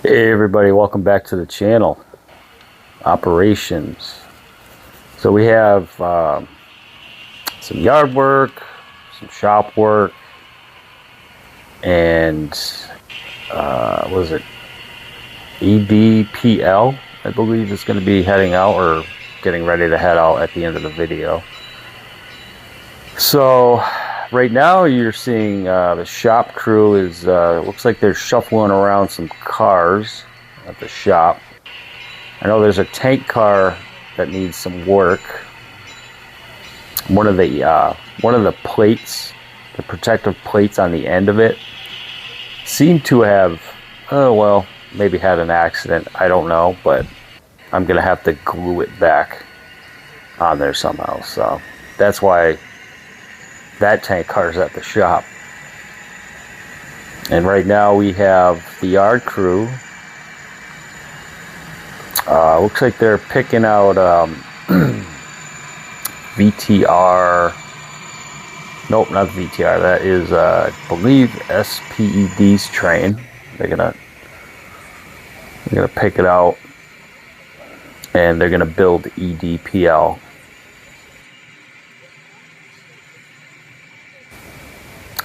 Hey everybody, welcome back to the channel. Operations. So we have some yard work, some shop work, and what is it? EDPL, I believe, is going to be heading out or getting ready to head out at the end of the video. So right now you're seeing the shop crew is looks like they're shuffling around some cars at the shop. I know there's a tank car that needs some work. One of the plates, the protective plates on the end of it, seem to have maybe had an accident. I don't know, but I'm gonna have to glue it back on there somehow. So that's why that tank car's at the shop. And right now we have the yard crew. Looks like they're picking out VTR. Nope, not VTR. That is, I believe, SPED's train. They're gonna pick it out, and they're gonna build EDPL.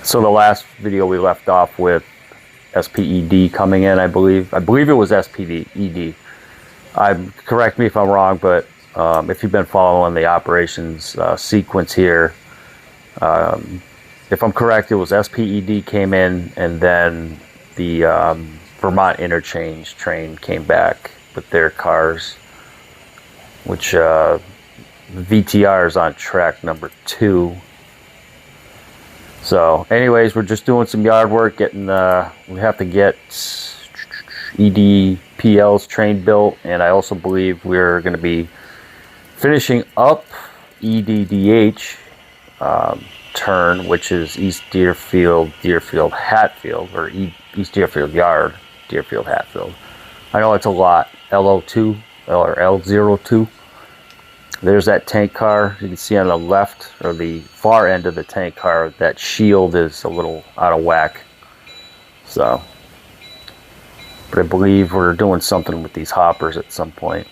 So the last video we left off with SPED coming in, I believe it was SPED. Correct me if I'm wrong, but if you've been following the operations sequence here, if I'm correct, it was SPED came in, and then the Vermont Interchange train came back with their cars, which VTR is on track number 2. So anyways, we're just doing some yard work, we have to get EDPL's train built, and I also believe we're going to be finishing up EDDH turn, which is East Deerfield, Hatfield, or East Deerfield Yard, Deerfield, Hatfield. I know it's a lot. L02 or L02. There's that tank car. You can see on the left, or the far end of the tank car, that shield is a little out of whack. So, but I believe we're doing something with these hoppers at some point.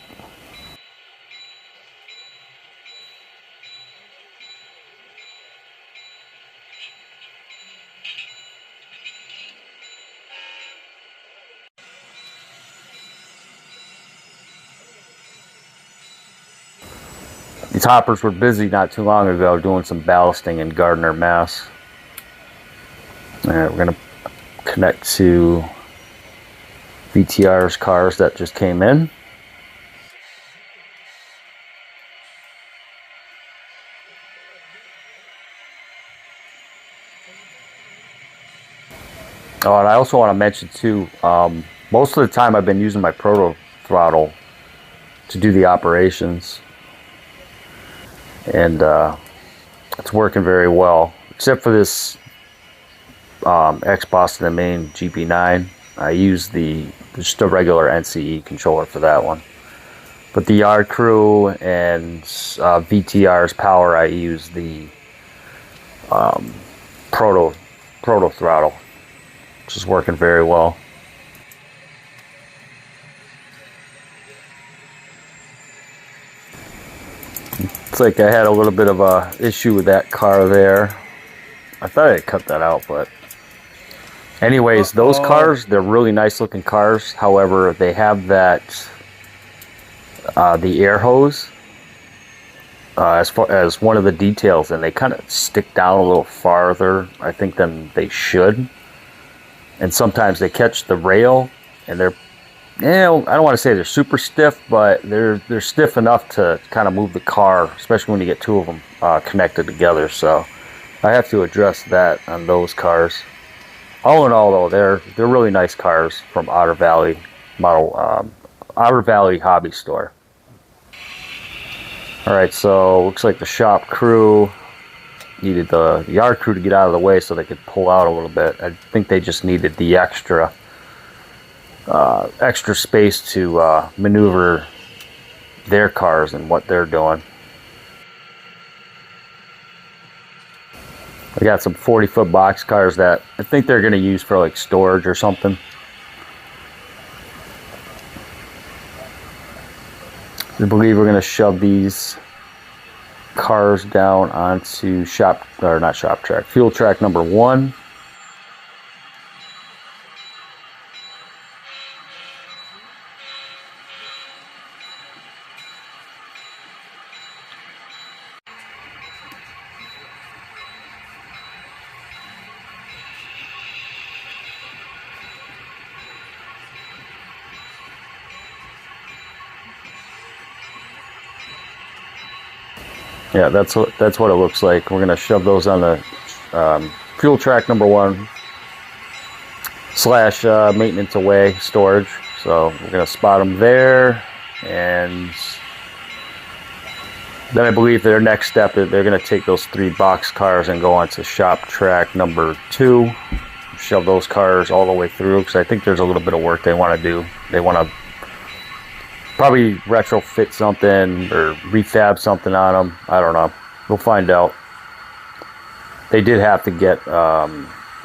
These hoppers were busy not too long ago doing some ballasting in Gardner, Mass. Alright, we're going to connect to VTR's cars that just came in. Oh, and I also want to mention too, most of the time I've been using my proto throttle to do the operations. And it's working very well, except for this X-Boston and Main GP9. I use just a regular NCE controller for that one. But the yard crew and VTR's power, I use the proto throttle, which is working very well. It's like I had a little bit of a issue with that car there. I thought I cut that out, but anyways, those cars, they're really nice looking cars. However, they have that the air hose as far as one of the details, and they kind of stick down a little farther, I think, than they should. And sometimes they catch the rail, and they're, I don't want to say they're super stiff, but they're stiff enough to kind of move the car, especially when you get two of them connected together. So I have to address that on those cars. All in all, though, they're really nice cars from Otter Valley Hobby Store. All right, so looks like the shop crew needed the yard crew to get out of the way so they could pull out a little bit. I think they just needed the extra space to maneuver their cars and what they're doing. I got some 40-foot box cars that I think they're going to use for like storage or something. I believe we're going to shove these cars down onto fuel track number 1. Yeah, that's what it looks like. We're gonna shove those on the fuel track number 1 / maintenance away storage. So we're gonna spot them there, and then I believe their next step is they're gonna take those 3 box cars and go onto shop track number 2. Shove those cars all the way through, because I think there's a little bit of work they want to do. They want to probably retrofit something or refab something on them. I don't know. We'll find out. They did have to get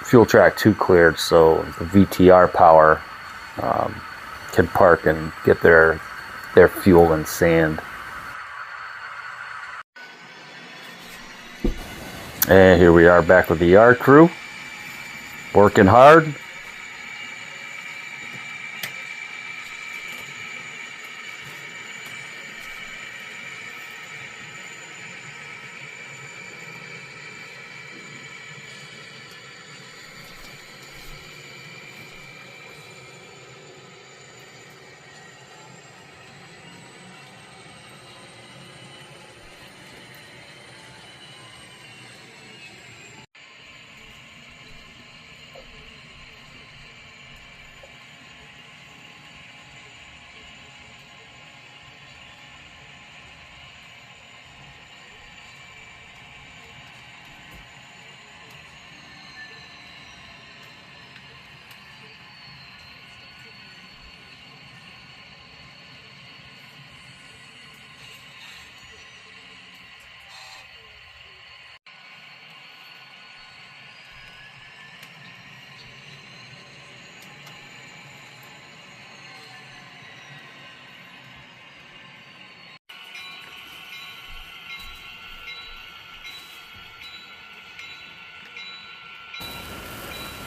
fuel track 2 cleared, so the VTR power can park and get their fuel and sand. And here we are back with the yard crew, working hard.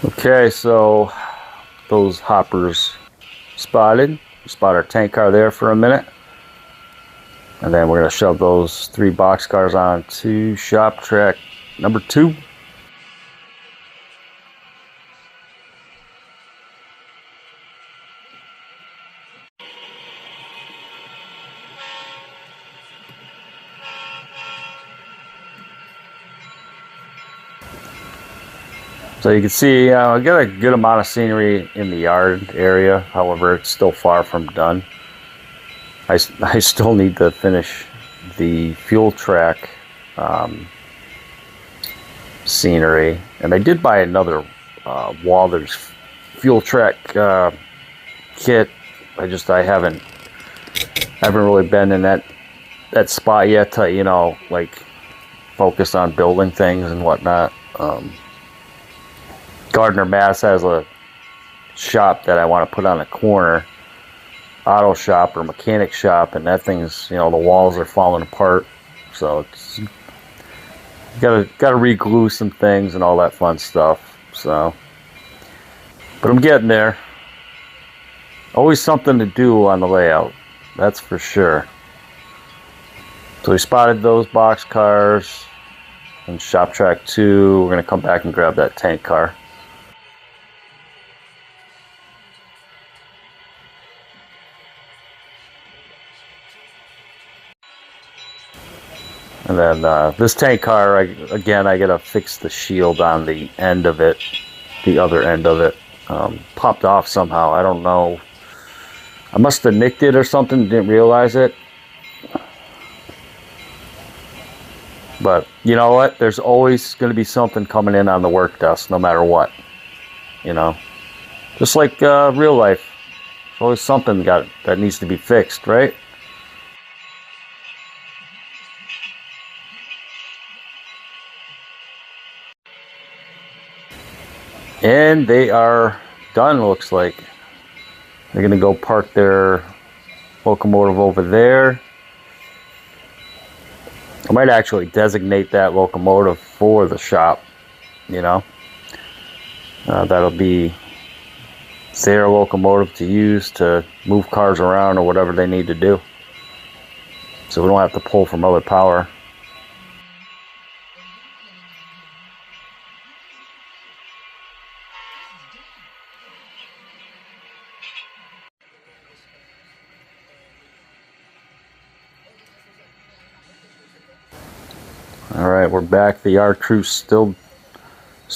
Okay, so those hoppers spotted. Spot our tank car there for a minute. And then we're going to shove those 3 box cars on to shop track number 2. So you can see I got a good amount of scenery in the yard area. However, it's still far from done. I still need to finish the fuel track scenery, and I did buy another Walther's fuel track kit. I haven't really been in that spot yet to like focus on building things and whatnot. Gardner, Mass has a shop that I want to put on a corner, auto shop or mechanic shop, and that thing's, the walls are falling apart, so it's gotta re-glue some things and all that fun stuff. So, but I'm getting there. Always something to do on the layout, that's for sure. So we spotted those box cars in shop track 2. We're gonna come back and grab that tank car. And then this tank car, I gotta fix the shield on the end of it, the other end of it. Popped off somehow. I don't know. I must have nicked it or something, didn't realize it. But you know what? There's always going to be something coming in on the work desk, no matter what. Just like real life. There's always something that needs to be fixed, right? And they are done, looks like. They're going to go park their locomotive over there. I might actually designate that locomotive for the shop, you know. That'll be their locomotive to use to move cars around or whatever they need to do. So we don't have to pull from other power. Alright, we're back. The yard crew's still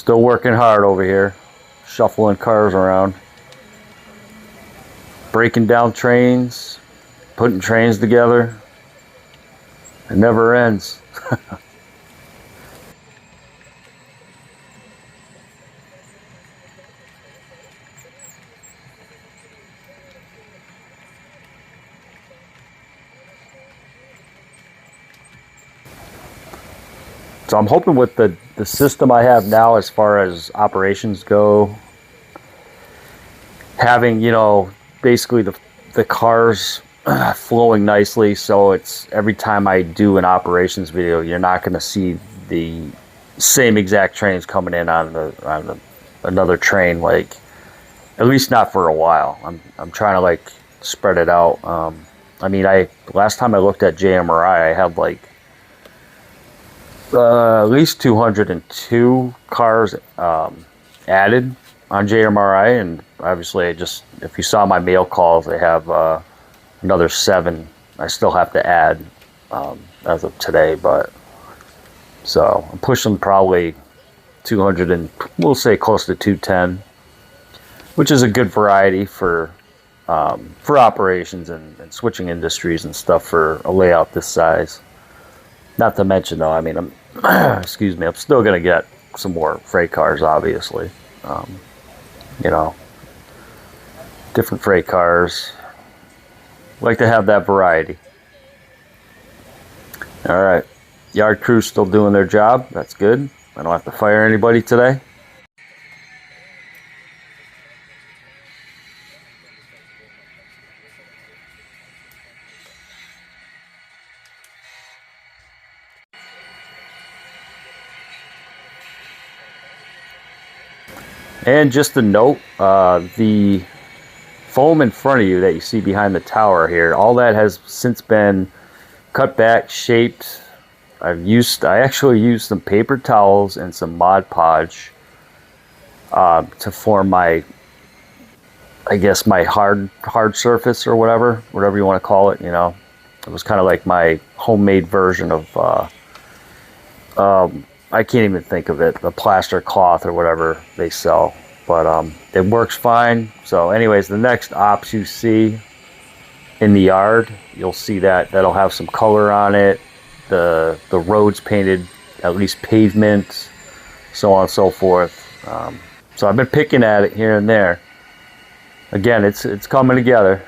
working hard over here. Shuffling cars around. Breaking down trains. Putting trains together. It never ends. So I'm hoping with the system I have now as far as operations go, having, you know, basically the cars flowing nicely, so it's every time I do an operations video, you're not going to see the same exact trains coming in on another train, like, at least not for a while. I'm trying to like spread it out. I mean, last time I looked at JMRI, I had like at least 202 cars added on JMRI, and obviously if you saw my mail calls, I have another 7 I still have to add as of today. But so I'm pushing probably 200 and we'll say close to 210, which is a good variety for operations and switching industries and stuff for a layout this size. Not to mention, though, I mean, excuse me, I'm still going to get some more freight cars, obviously. You know, different freight cars. Like to have that variety. All right, yard crew's still doing their job. That's good. I don't have to fire anybody today. And just a note, the foam in front of you that you see behind the tower here, all that has since been cut back, shaped. I actually used some paper towels and some Mod Podge to form my, I guess, my hard surface or whatever you want to call it. You know, it was kind of like my homemade version of I can't even think of it, the plaster cloth or whatever they sell, but it works fine. So anyways, the next ops you see in the yard, you'll see that'll have some color on it, the roads painted, at least pavement, so on and so forth. So I've been picking at it here and there. Again, it's coming together.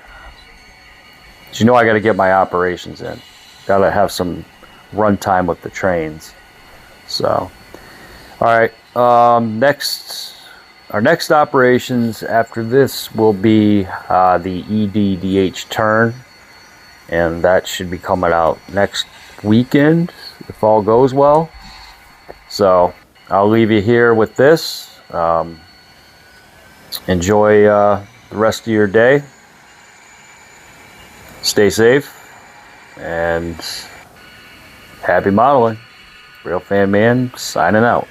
But you know, I got to get my operations in. Got to have some run time with the trains. So, all right. Our next operations after this will be the EDDH turn, and that should be coming out next weekend if all goes well. So I'll leave you here with this. Enjoy the rest of your day. Stay safe and happy modeling. Real Fan Man signing out.